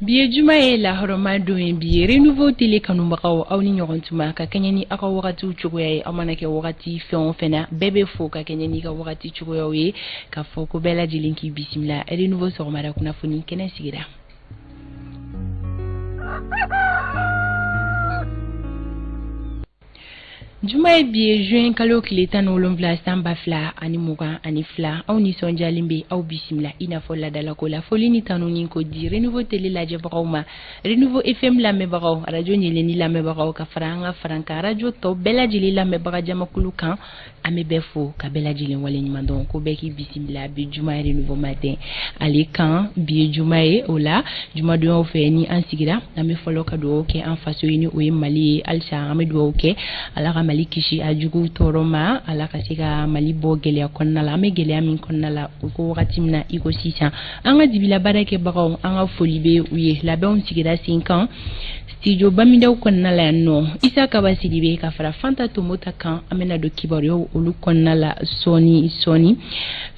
Biye juma ye la horoma do en biye renouveau télé kanumakaw aw ni ɲɔgɔn tuma ka kɛɲɛ ni aw ka wagatiw cogoya ye aw mana kɛ wagati fɛn o fɛn na bɛɛ bɛ fo ka kɛɲɛ ni ka wagati cogoyaw ye ka fɔ ko bɛɛ lajɛlen k'i bisimila renouveau sɔgɔmada kunnafoni kɛnɛ sigira. Juma ye biye juin kalo tile 17 san 2022 aw nisɔndiyalen bɛ aw bisimila i n'a fɔ ladalako la foli ni tanu ni ko di renouveau télé lajɛbagaw ma renouveau FM lamɛnbagaw radio ɲɛlɛnni lamɛnbagaw ka fara an ka farankan radio tɔw bɛɛ lajɛlen lamɛnbaga jamakulu kan an bɛ bɛɛ fo ka bɛɛ lajɛlen waleɲuman dɔn ko bɛɛ k'i bisimila bi juma ye renouveau matin ale kan biye juma ye o la jumadonyaw fɛ ni an sigira an bɛ fɔlɔ ka dugawu kɛ an faso ye ni o ye Mali ye halisa an bɛ dugawu kɛ Ala ka Mali kisi a jugu tɔɔrɔ ma Ala ka se ka Mali bɔ gɛlɛya kɔnɔna la an bɛ gɛlɛya min kɔnɔna la o ko wagati min na i ko sisan an ka dibila baarakɛbagaw an ka foli bɛ u ye labɛnw sigira sen kan studio Bamidaw kɔnɔna la yan nɔ Isa Kaba Sidibe ka fara Fanta Tomota kan an bɛna don kibaruyaw olu kɔnɔna la sɔɔni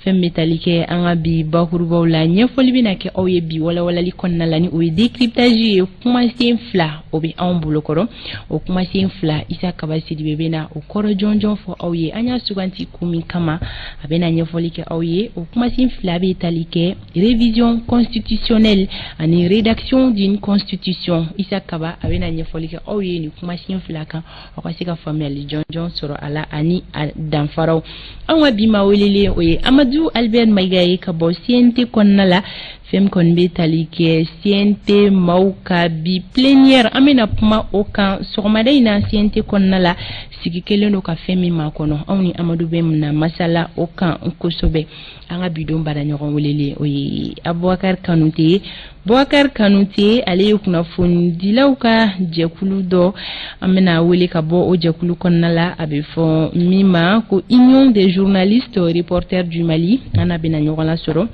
fɛn bɛ tali kɛ an ka bi bakurubaw la ɲɛfɔli bɛna kɛ aw ye bi walawalali kɔnɔna la ni o ye décryptage ye kumasen 2 o bɛ anw bolokɔrɔ o kumasen 2 Isa Kaba Sidibe bɛna o kɔrɔ jɔnjɔn fɔ aw ye an y'a suganti ko min kama a bɛna ɲɛfɔli kɛ aw ye o kumasen 2 bɛ tali kɛ révision constitutionnelle ani rédaction d'une constitution Isa Kaba a bɛna ɲɛfɔli kɛ aw ye ni kumasen 2 kan aw ka se ka faamuyali jɔnjɔn sɔrɔ a la ani a danfaraw an ka bi ma welelen o ye Amadou Albert Maïga ye ka bɔ CNT kɔnɔna la fɛn kɔni bɛ tali kɛ CNT maaw ka bi plénière an bɛna kuma o kan sɔgɔmada in na CNT kɔnɔna la sigi kelen do ka fɛn min ma kɔnɔ anw ni Amadou bɛ na masala o kan kosɛbɛ an ka bidon bara ɲɔgɔn welelen o ye Aboubacar Kanouté Boubacar Kanouté ale ye kunnafonidilaw ka jɛkulu dɔ an bɛna wele ka bɔ o jɛkulu kɔnɔna la a bɛ fɔ min ma ko Union des journalistes reporters du Mali an bɛna ɲɔgɔn la sɔrɔ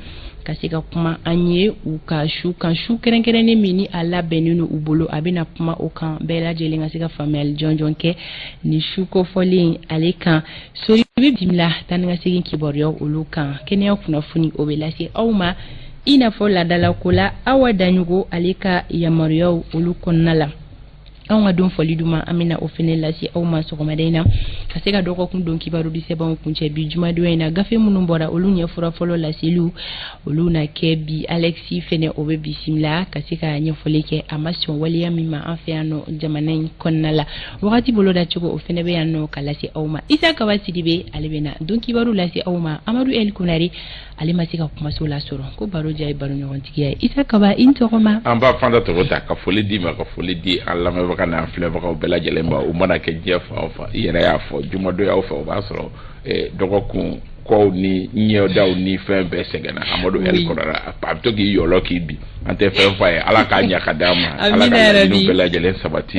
ka se ka kuma an ye u ka su kɛrɛnkɛrɛnnen min ni a labɛnnen u bolo a bɛna kuma o kan bɛɛ lajɛlen ka se ka faamuyali jɔnjɔn kɛ ni su kofɔlen ale kan sori bɛ bisimila tan ni ka segin kibaruyaw olu kan kɛnɛya kunnafoni o bɛ lase aw ma i n'a fɔ ladalako la Awa Daɲogo ale ka yamaruyaw olu kɔnɔna la an ka don foli duma an bɛna o fɛnɛ lase aw ma sɔgɔmada in na ka se ka dɔgɔkun don kibaru di sɛbɛnw kuncɛ bi jumadon in na gafe minnu bɔra olu ɲɛfɔra fɔlɔ laseliw olu na kɛ bi Alexis fɛnɛ o bɛ bisimila ka se ka ɲɛfɔli kɛ a ma sɔn waleya min ma an fɛ yan nɔ jamana in kɔnɔna la wagati bolo da cogo o fɛnɛ bɛ yan nɔ ka lase aw ma Isa Kaba Sidibe ale bɛna don kibaru lase aw ma Amadou El Kunari ale ma se ka kumaso la sɔrɔ ko baro ja ye baro ɲɔgɔntigiya ye Isa Kaba i tɔgɔma an b'a Fanta Tomota ka foli di ma ka foli di an lamɛnbaga n'an filɛbagaw bɛɛ lajɛlen ma u mana kɛ diɲɛ fan o fan i yɛrɛ y'a fɔ jumadon y'aw fɛ o b'a sɔrɔ dɔgɔkun kɔw ni ɲɛdaw ni fɛn bɛɛ sɛgɛnna Amadou El Kunari a bɛ to k'i yɔlɔ k'i bi an tɛ fɛn f'a ye Ala k'a ɲɛ ka d'a ma Ala ka laɲiniw bɛɛ lajɛlen sabati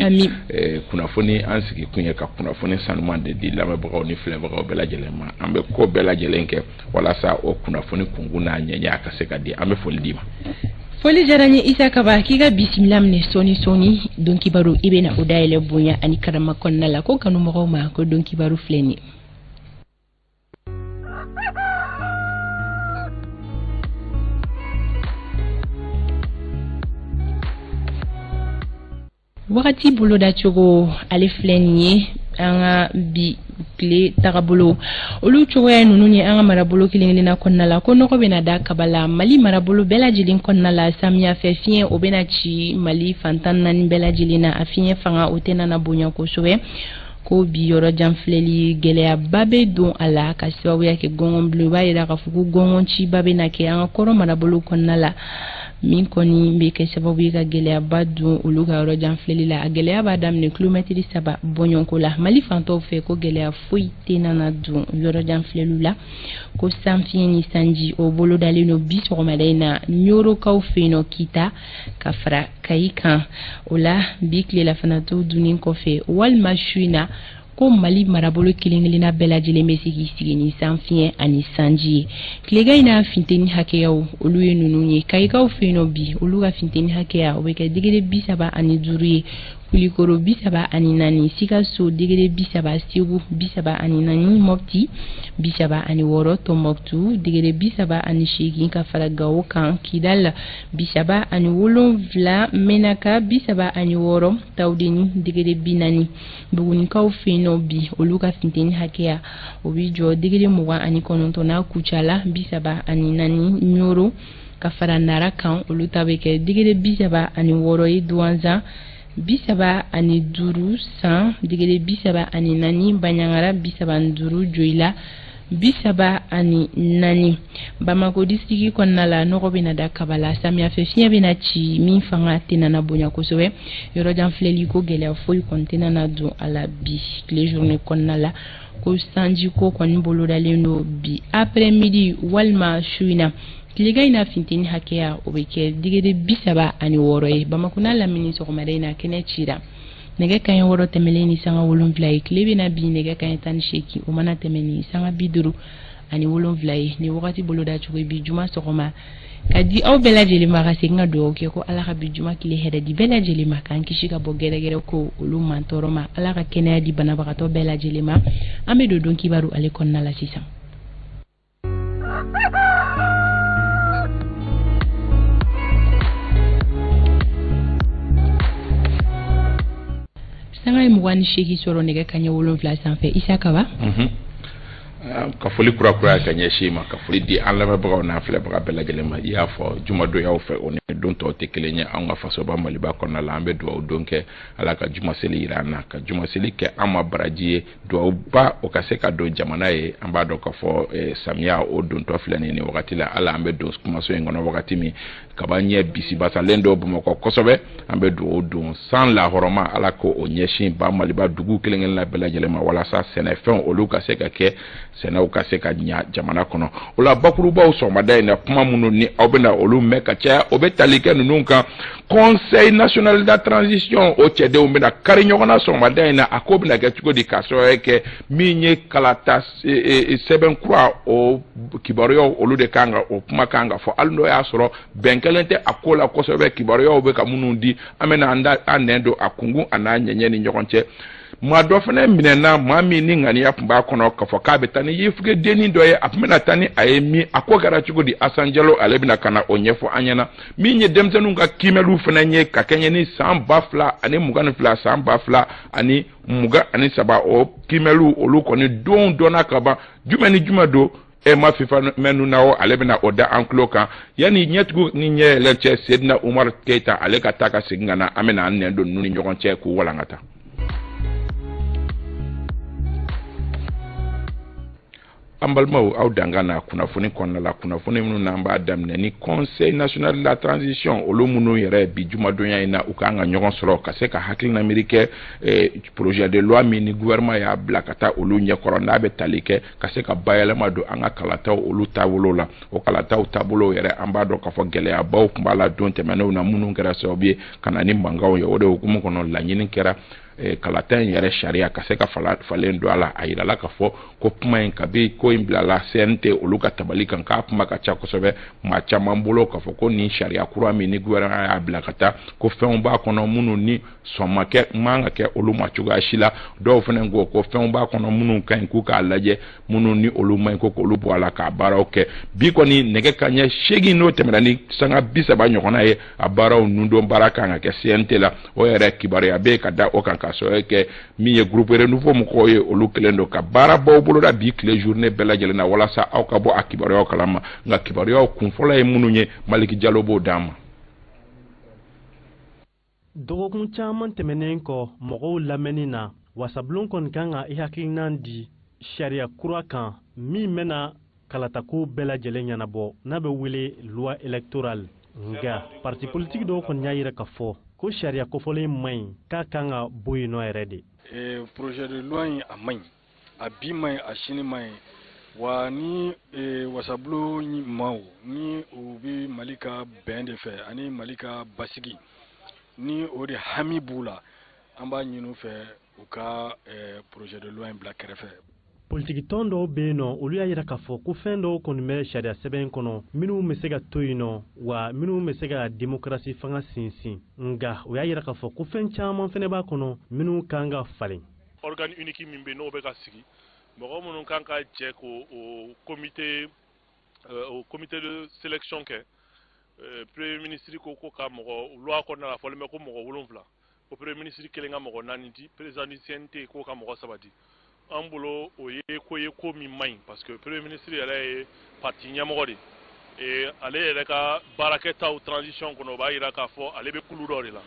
kunnafoni an sigi kun ye ka kunnafoni sanuman de di lamɛnbagaw ni filɛbagaw bɛɛ lajɛlen ma an bɛ ko bɛɛ lajɛlen kɛ walasa o kunnafoni kunkun n'a ɲɛɲɛ a ka se ka di an bɛ foli di ma. Foli diyara n ye Isa Kaba k'i ka bisimila minɛ sɔɔni don kibaru i bɛna o dayɛlɛ bonya ani karama kɔnɔna la ko kanumɔgɔw ma ko don kibaru filɛ nin ye. Wagati bolo da cogo ale filɛ nin ye an ka bi tile tagabolo olu cogoya ninnu ye an ka marabolo kelen-kelenna kɔnɔna la ko nɔgɔ bɛna da kaba la Mali marabolo bɛɛ lajɛlen kɔnɔna la samiya fɛ fiɲɛ o bɛna ci Mali fantan naani bɛɛ lajɛlen na a fiɲɛ fanga o tɛna na bonya kosɛbɛ ko bi yɔrɔ janfilɛli gɛlɛyaba bɛ don a la ka sababuya kɛ gɔngɔn bilen b'a yira k'a fɔ ko gɔngɔn ciba bɛna kɛ an ka kɔrɔ marabolo kɔnɔna la min kɔni bɛ kɛ sababu ye ka gɛlɛyaba don olu ka yɔrɔ janfilɛli la a gɛlɛya b'a daminɛ kilomɛtiri 3 bɔɲɔnko la Mali fantɔw fɛ ko gɛlɛya foyi tɛna na don yɔrɔ janfilɛliw la ko sanfiɲɛ ni sanji o bolo dalen don bi sɔgɔmada in na Ɲorokaw fɛ yen nɔ Kita ka fara Kayi kan o la bi tilelanfanatɔw dunnen kɔfɛ walima su in na ko Mali marabolo kelen-kelenna bɛɛ lajɛlen bɛ se k'i sigi ni sanfiɲɛ ani sanji ye tilegan in na funteni hakɛyaw olu ye ninnu ye Kayikaw fɛ yen nɔ bi olu ka funteni hakɛya o bɛ kɛ degré 35 ye Kulikoro bisaba ani nani, Sikasso degere bisaba, Segu bisaba ani nani, Mopti bisaba ani woro, Tombouctou degere bisaba ani shegin ka fara Gao kan, Kidal bisaba ani wolonvla, Menaka bisaba ani woro, Taudeni degere binani, Bugunikaw feno bi oluka finteni hakea obijo degere muwa ani konontona kuchala bisaba ani nani, Nyoro ka fara Nara kan oluta beke degere bisaba ani woro ye douanza bisaba ani duru san degere bisaba ani nani, Banyangara bisaba nduru joila bisaba ani nani. Bamako distriki kɔnɔna la nɔgɔ bena da kabala, samiya fɛ fiɲɛ bena ci min fanga tena na bonya kosɛbɛ, yɔrɔjan filɛli ko gɛlɛya foyi kɔni tena na don a la bi tile journée kɔnɔna la, ko sanji ko kɔni bolodalen do bi après midi walima su in na. Tilegan in na finteni hakɛya o bɛ kɛ digiri 36 ye. Bamako n'a lamini sɔgɔmada in na kɛnɛ cira nɛgɛ kanɲɛ 6 tɛmɛlen ni sanga 7 ye. Tile bɛna bi nɛgɛ kanɲɛ 18 o mana tɛmɛ ni sanga 57 ye. Ni wagati boloda cogo bi juma sɔgɔma ka di aw bɛɛ lajɛlen ma, ka segin ka dugawu kɛ ko Ala ka bi juma tile hɛrɛ di bɛɛ lajɛlen ma, k'an kisi ka bɔ gɛrɛgɛrɛ ko olu man tɔɔrɔ ma. Ala ka kɛnɛya di banabagatɔ bɛɛ lajɛlen ma. An bɛ don kibaru ale kɔnɔna la sisan. Sanga 28 sɔrɔ nɛgɛ kanɲɛ 7 sanfɛ. Isa Kaba. Ka foli kura kura ka ɲɛsin ma, ka foli di an lamɛnbagaw n'a filɛbaga bɛɛ lajɛlen ma. I y'a fɔ jumadoyaw fɛ o ni don tɔw tɛ kelen ye an ka fasoba Maliba kɔnɔna la. An bɛ dugawu don kɛ Ala ka jumaseli jira an na, ka jumaseli kɛ an ma baraji ye, duwawuba o ka se ka don jamana ye. An b'a dɔn k'a fɔ samiya o dontɔ filɛ nin wagati la, ala an bɛ don kumaso in kɔnɔ wagati min kaba ɲɛ bisibasalen dɔ Bamakɔ kosɛbɛ. An bɛ dugawu don san lahɔrɔma, Ala ko o ɲɛsin ba Maliba dugu kelen-kelen la bɛɛ lajɛlen ma, walasa sɛnɛfɛnw olu ka se ka kɛ sɛnɛw ka se ka ɲa jamana kɔnɔ. O la bakurubaw sɔgɔmada in na kuma minnu ni aw bɛna olu mɛn ka caya, o bɛ tali kɛ ninnu kan. Conseil national de transition o cɛdenw bɛna kari ɲɔgɔn na sɔgɔmada in na, a ko bɛna kɛ cogo di k'a sababu kɛ min ye kalata sɛbɛn kura o kibaruyaw olu de kan ka o kuma kan ka fɔ, hali n'o y'a sɔrɔ bɛn kelen tɛ a ko la kosɛbɛ. Kibaruyaw bɛ ka minnu di, an bɛna an nɛn don a kungun a n'a ɲɛɲɛ ni ɲɔgɔn cɛ. Maa dɔ fana minɛna, maa min ni ŋaniya tun b'a kɔnɔ k'a fɔ k'a bɛ taa ni yifuge dennin dɔ ye, a tun bɛna taa ni a ye min, a ko kɛra cogo di? Asan Jalo ale bɛna ka na o ɲɛfɔ an ɲɛna. Min ye denmisɛnninw ka kiimɛliw fana ye ka kɛɲɛ ni san 2022 san 2023 o kiimɛliw olu kɔni don dɔnna ka ban. Jumɛn ni jumɛn don? Ma fifa mɛnu na o ale bɛna o da an tulo kan. Yani ɲɛtugu ni ɲɛ yɛlɛ cɛ Sedina Umar Keita ale ka taa ka segin ka na, an bɛna an nɛn don ninnu ni ɲɔgɔn cɛ k'u walankata. An balimaw aw danga na kunnafoni kɔnɔna la, kunnafoni minnu n'an b'a daminɛ ni Conseil national de la transition olu minnu yɛrɛ bi jumadonya in na u kan ka ɲɔgɔn sɔrɔ ka se ka hakilina miiri kɛ projet de loi min ni gouvernement y'a bila ka taa olu ɲɛkɔrɔ n'a bɛ tali kɛ ka se ka bayɛlɛma don an ka kalataw olu taabolo la. O kalataw taabolo yɛrɛ an b'a dɔn k'a fɔ gɛlɛyabaw tun b'a la don tɛmɛnenw na minnu kɛra sababu ye ka na ni mankanw ye. O de hukumu kɔnɔ laɲini kɛra kalata in yɛrɛ sariya ka se ka falen don a la. A yirala k'a fɔ ko kuma in kabi ko in bilala CNT olu ka tabali kan k'a kuma ka ca kosɛbɛ maa caman bolo k'a fɔ ko nin sariya kura min ni gouvernement y'a bila ka taa ko fɛnw b'a kɔnɔ minnu ni sɔn ma kɛ man ka kɛ olu ma cogoya si la. Dɔw fana ko ko fɛnw b'a kɔnɔ minnu ka ɲi k'u k'a lajɛ, minnu ni olu man ɲi ko k'olu bɔ a la k'a baaraw kɛ. Bi kɔni nɛgɛ kanɲɛ 8 n'o tɛmɛna ni sanga 30 ɲɔgɔnna ye a baaraw nundon baara kan ka kɛ CNT la. O yɛrɛ kibaruya bɛ ka da o kan ka sɔrɔ kɛ min ye groupe renouveau mɔgɔw ye olu kelen don ka baara baw boloda bi tile journée bɛɛ lajɛlen na walasa aw ka bɔ a kibaruyaw kalama. Nka kibaruyaw kunfɔlɔ ye minnu ye Maliki Jalo b'o d'an ma. Dɔgɔkun caman tɛmɛnen kɔ mɔgɔw lamɛnni na wasabulon kɔni kan ka i hakilina di sariya kura kan min bɛna kalatako bɛɛ lajɛlen ɲɛnabɔ n'a bɛ wele loi électorale. Nga parti politique dɔw kɔni y'a yira k'a fɔ ko sariya kofɔlen man ɲi k'a kan ka bɔ yen nɔ yɛrɛ de. Projet de loi in a man ɲi, a bi man ɲi, a sini man ɲi. Wa ni wasabulon maaw ni u bɛ Mali ka bɛn de fɛ ani Mali ka basigi ni o de hami b'u la, an b'a ɲini u fɛ u ka projet de loi in bila kɛrɛfɛ. Politique tɔn dɔw bɛ yen nɔ olu y'a yira k'a fɔ ko fɛn dɔw kɔni bɛ sariya sɛbɛn kɔnɔ minnu bɛ se ka to yen nɔ wa minnu bɛ se ka démocratie fanga sinsin nga o y'a yira k'a fɔ ko fɛn caman fɛnɛ b'a kɔnɔ minnu kan ka falen. Organe unique min bɛ n'o bɛ ka sigi mɔgɔ minnu kan ka jɛ ko o comité de sélection kɛ premier ministre ko ka mɔgɔ loi kɔnɔna la fɔlen bɛ ko mɔgɔ 7 o premier ministre kelen ka mɔgɔ 4 di président du CNT ko ka mɔgɔ 3 di an bolo o ye ko min maɲi parce que premier ministre yɛrɛ ye parti ɲɛmɔgɔ de ale yɛrɛ ka baarakɛtaw transition kɔnɔ o b'a yira k'a fɔ ale bɛ kulu dɔ de la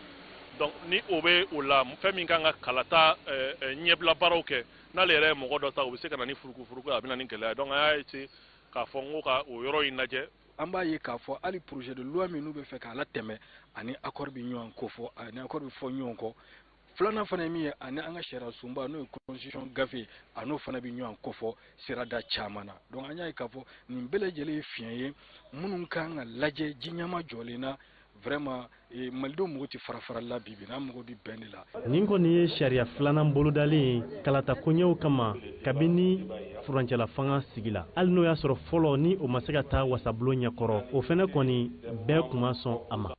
donc ni o bɛ o la fɛn min kan ka kalata ɲɛbila baaraw kɛ n'ale yɛrɛ ye mɔgɔ dɔ ta o bɛ se ka na ni furukufuruku a bɛ na ni gɛlɛya donc an y'a essayer k'a fɔ n ko ka o yɔrɔ in lajɛ. An b'a ye k'a fɔ hali projet de loi minnu bɛ fɛ k'a latɛmɛ ani accord bɛ ɲɔgɔn ko fɔ ani accord bɛ fɔ ɲɔgɔn kɔ filanan fana ye min ye ani an ka sariya sunba n'o ye constitution gafe a n'o fana bɛ ɲɔgɔn kofɔ sirada caman na donc an y'a ye k'a fɔ nin bɛɛ lajɛlen ye fiɲɛ ye minnu kan ka lajɛ jiɲɛma jɔlen na vraiment malidenw mago tɛ fara-farali la bi n'an mago bɛ bɛn de la. Nin kɔni ye sariya filanan bolodalen kalata koɲɛw kama kabini furancɛla fanga sigila hali n'o y'a sɔrɔ fɔlɔ ni o ma se ka taa wasabulon ɲɛkɔrɔ o fɛnɛ kɔni bɛɛ kun ma sɔn a ma.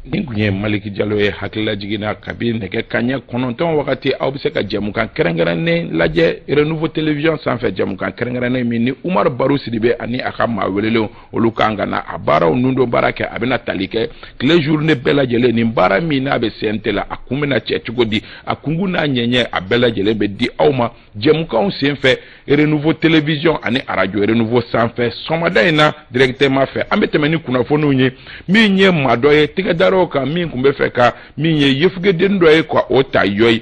nin kun ye Maliki Jalo ye hakilila jiginna kabini nɛgɛ kaɲɛ 9 wagati aw bɛ se ka jɛmukan kɛrɛnkɛrɛnnen lajɛ Renouveau Télévision sanfɛ jɛmukan kɛrɛnkɛrɛnnen min ni Umaru Baru Sidibe ani a ka maa welelenw olu kan ka na a baaraw nundo baara kɛ a bɛna tali kɛ tile journée bɛɛ lajɛlen nin baara min n'a bɛ CNT la a kun bɛna cɛ cogo di a kungu n'a ɲɛɲɛ a bɛɛ lajɛlen bɛ di aw ma jɛmukanw senfɛ Renouveau Télévision ani radio Renouveau sanfɛ sɔgɔmada in na directement fɛ an bɛ tɛmɛ ni kunnafoniw ye min ye maa dɔ ye tigɛda ka min kun bɛ fɛ ka min ye yefugeden dɔ ye ka o ta yoyi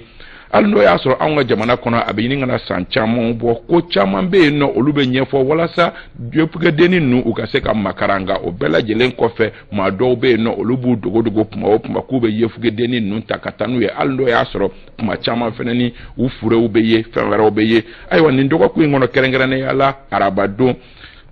hali n'o y'a sɔrɔ anw ka jamana kɔnɔ a bɛ ɲini kana san caman bɔ ko caman bɛ yen nɔ olu bɛ ɲɛfɔ walasa yefugedennin ninnu u ka se ka makara nka o bɛɛ lajɛlen kɔfɛ maa dɔw bɛ yen nɔ olu b'u dogodogo kuma o kuma k'u bɛ yefugedennin ninnu ta ka taa n'u ye hali n'o y'a sɔrɔ kuma caman fana ni u furew bɛ ye fɛn wɛrɛw bɛ ye ayiwa nin dɔgɔkun in kɔnɔ kɛrɛnkɛrɛnnenya la arabadon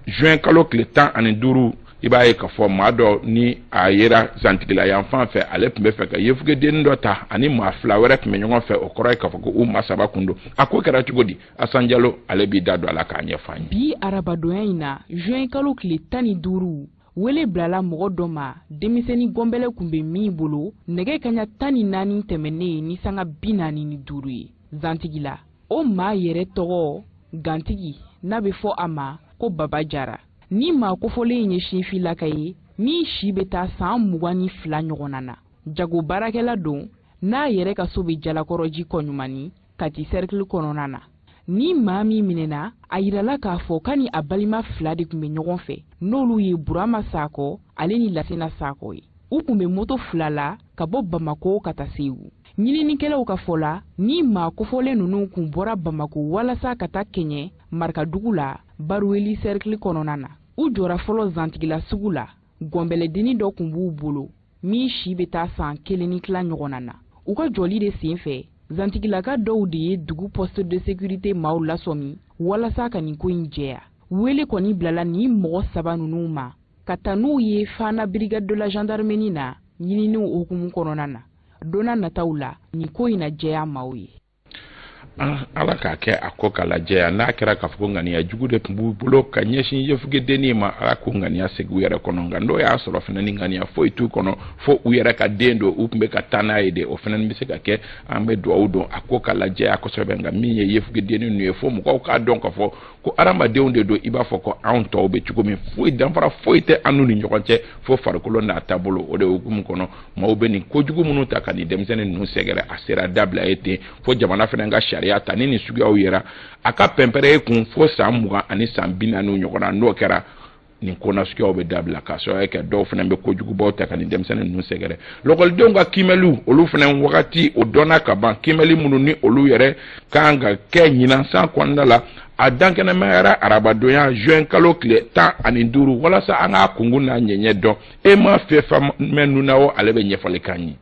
juin kalo tile 15 i b'a ye k'a fɔ maa dɔ ni a yera zantigila yan fan fɛ ale tun bɛ fɛ ka yefugedennin dɔ ta ani maa 2 wɛrɛ tun bɛ ɲɔgɔn fɛ o kɔrɔ ye k'a fɔ ko u maa 3 kun don a ko kɛra cogo di Asan Jalo ale b'i da don a la k'a ɲɛfɔ an ye. Bi arabadonya in na juin kalo tile 15 wele bilala mɔgɔ dɔ ma denmisɛnnin gɔnbɛlɛ kun bɛ min bolo nɛgɛ kaɲa 14 tɛmɛnen ni sanga 45 ye zantigila o maa yɛrɛ tɔgɔ gantigi n'a bɛ fɔ a ma ko Baba Jara ni maa kofɔlen ye sinfilaka ye ni si bɛ taa san 22 ɲɔgɔn na jago baarakɛla don n'a yɛrɛ ka so bɛ jalakɔrɔji kɔɲumani Kati cercle kɔnɔna na ni maa min minɛna a yirala k'a fɔ kani a balima 2 de tun bɛ ɲɔgɔn fɛ n'olu ye Burama Sakɔ ale ni Lasina Sakɔ ye u tun bɛ moto 2 la ka bɔ Bamako ka taa Segu ɲininikɛlaw ka fɔ la ni maa kofɔlen ninnu kun bɔra Bamako walasa ka taa Kɛɲɛ Marakadugu la Baruweli cercle kɔnɔna na u jɔra fɔlɔ zantigila sugu la gɔnbɛlɛdennin dɔ kun b'u bolo min si bɛ taa san 1 ɲɔgɔn na u ka jɔli de senfɛ zantigilaka dɔw de ye dugu poste de sécurité maaw lasɔmi walasa ka nin ko in jɛya wele kɔni bilala ni mɔgɔ 3 ninnu ma ka taa n'u ye Fana brigade de la gendarmerie na ɲininiw hukumu kɔnɔna na donna nataw la nin ko in na jɛya maaw ye. Ala k'a kɛ a ko k'a lajɛ n'a kɛra k'a fɔ ko ŋaniya jugu de tun b'u bolo ka ɲɛsin yefugedennin ma Ala ko ŋaniya segin u yɛrɛ kɔnɔ nka n'o y'a sɔrɔ fana ni ŋaniya foyi t'u kɔnɔ fo u yɛrɛ ka den don u tun bɛ ka taa n'a ye de o fana bɛ se ka kɛ an bɛ dugawu don a ko k'a lajɛ kosɛbɛ nka min ye yefugedennin ninnu ye fo mɔgɔw k'a dɔn k'a fɔ ko adamadenw de don i b'a fɔ ko anw tɔw bɛ cogo min foyi danfara foyi tɛ an n'u ni ɲɔgɔn cɛ fo farikolo n'a taabolo o de hukumu kɔnɔ maaw bɛ nin kojugu minnu ta ka nin denmisɛnnin ninnu sɛgɛrɛ a sera dabila ye ten fo jamana fana ka sariya ta ni nin suguyaw yera a ka pɛnpɛrɛ kun fo san 20 ani san 40 ɲɔgɔn na n'o kɛra nin ko na suguyaw bɛ dabila ka sɔrɔ kɛ dɔw fana bɛ kojugubaw ta ka nin denmisɛnnin ninnu sɛgɛrɛ lɔgɔlidenw ka kimɛliw olu fana wagati o dɔnna ka ban kimɛli minnu ni olu yɛrɛ kan ka kɛ ɲinansan kɔnɔna la a dankɛnɛmayara arabadonya juin kalo tile 15 walasa an ka kungu n'a ɲɛɲɛ dɔn e ma fɛ famɛ nuna o ale bɛ ɲɛfɔli kan ye.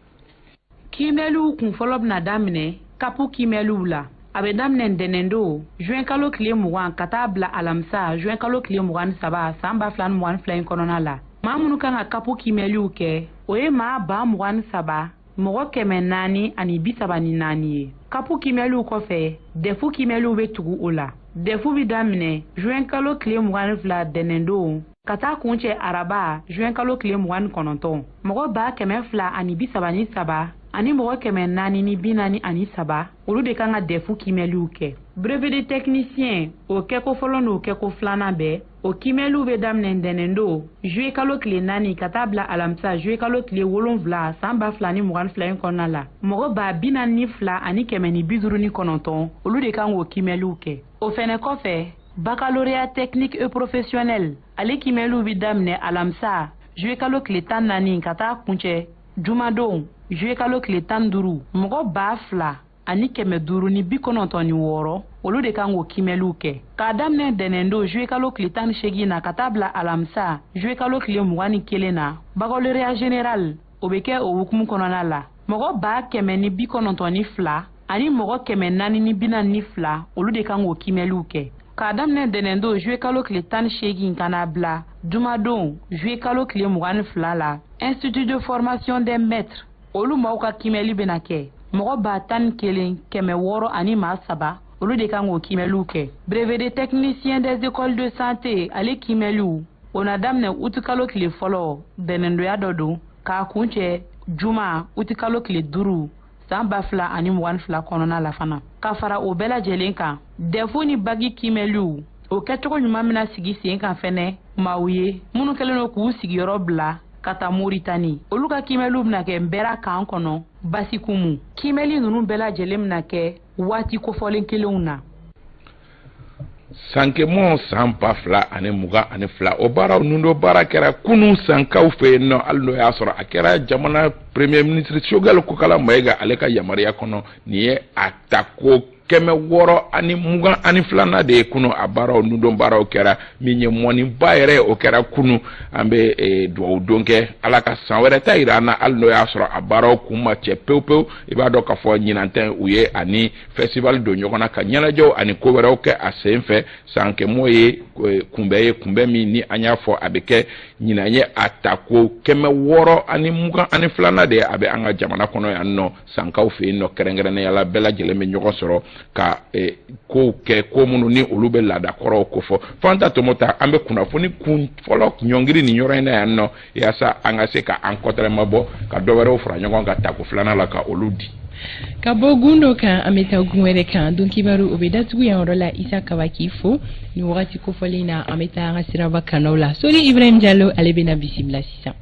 Kimɛliw kun fɔlɔ bɛna daminɛ kapu kimɛliw la a bɛ daminɛ ntɛnɛndo juin kalo tile 20 ka taa bila alamisa juin kalo tile 23 san 2022 kɔnɔna la maa minnu kan ka kapu kimɛliw kɛ o ye maa 23 mɔgɔ 434 ye kapu kimɛliw kɔfɛ defu kimɛliw be tugu o la defu bi daminɛ juin kalo tile 22 dɛnɛndon ka taa kuncɛ araba juin kalo tile 29 mɔgɔ 233 ani mɔgɔ 443 olu de kan ka defu kimɛliw kɛ brevet de technicien o kɛko fɔlɔ n'o kɛko filanan bɛɛ o kimɛliw be daminɛ dɛnɛndon juillet kalo tile 4 ka taa bila alamisa juillet kalo tile 7 san 2022 kɔnɔna la mɔgɔ 42 ani 159 olu de kan k'o kimɛliw kɛ o fɛnɛ kɔfɛ baccalauréat technique et professionnel ale kimɛliw be daminɛ alamisa juillet kalo tile 14 ka taa kuncɛ jumadon juillet kalo tile 15 mɔgɔ 2,000 ani 596 olu de kan k'o kimɛliw kɛ k'a daminɛ dɛnɛndo juillet kalo tile 18 na ka taa bila alamisa juillet kalo tile 21 na baccalauréat général o be kɛ o hukumu kɔnɔna la mɔgɔ 192 ani mɔgɔ 442 olu de kan k'o kimɛliw kɛ k'a daminɛ dɛnɛndo juillet kalo tile 18 ka na bila jumadon juillet kalo tile 22 la institut de formation des maîtres olu maaw ka kimɛli bena kɛ mɔgɔ 11,600 ani 3 olu de kan k'o kimɛliw kɛ brevet de technicien des écoles de santé ale kimɛliw o na daminɛ uti kalo tile fɔlɔ dɛnɛndoya dɔ don k'a kuncɛ juma uti kalo tile 5 san 2022 kɔnɔna la fana ka fara o bɛɛ lajɛlen kan defu ni bagi kimɛliw o kɛcogo ɲuman mina sigi sen kan fɛnɛ maaw ye minnu kɛlen do k'u sigiyɔrɔ bila ka taa Moritani olu ka kimɛliw bena kɛ nbɛra kan kɔnɔ basikumu kimɛli nunu bɛɛ lajɛlen bena kɛ waati kofɔlen kelenw na sankemɔ san 2022 o baaraw nundo baara kɛra kunu sankaw fɛ yen nɔ hali n'o y'a sɔrɔ a kɛra jamana premier ministre Choguel Kokala Mayiga ale ka yamaruya kɔnɔ nin ye a ta ko 622 de ye kunu a baaraw nundo baaraw kɛra min ye mɔniba yɛrɛ o kɛra kunu an bɛ duwawu don kɛ ala ka san wɛrɛ ta yira an na hali n'o y'a sɔrɔ a baaraw kun ma cɛ pewu pewu i b'a dɔn k'a fɔ ɲinantɛn u ye ani festival don ɲɔgɔn na ka ɲɛnajɛw ani ko wɛrɛw kɛ a sen fɛ sankemɔ ye kunbɛn min ni an y'a fɔ a bɛ kɛ ɲinan ye a ta ko 622 de ye a bɛ an ka jamana kɔnɔ yan nɔ sankaw fɛ yen nɔ kɛrɛnkɛrɛnnenya la bɛɛ lajɛlen bɛ ɲɔgɔn sɔrɔ ka ko kɛ ko minnu ni olu bɛ laada kɔrɔw ko fɔ fanta tomota an bɛ kunnafoni kun fɔlɔ ɲɔngiri ni yɔrɔ in na yan nɔ yaasa an ka se ka an kɔtɛrɛma bɔ ka dɔ wɛrɛw fara ɲɔgɔn ka tako filanan la ka olu di ka bɔ gundo kan an bɛ taa gun wɛrɛ kan don kibaru o bɛ datugu yan yɔrɔ la Isa Kaba k'i fo ni wagati kofɔlen na an bɛ taa an ka siraba kanɔw la Soli Ibrahim Diallo ale bɛna bisimila sisan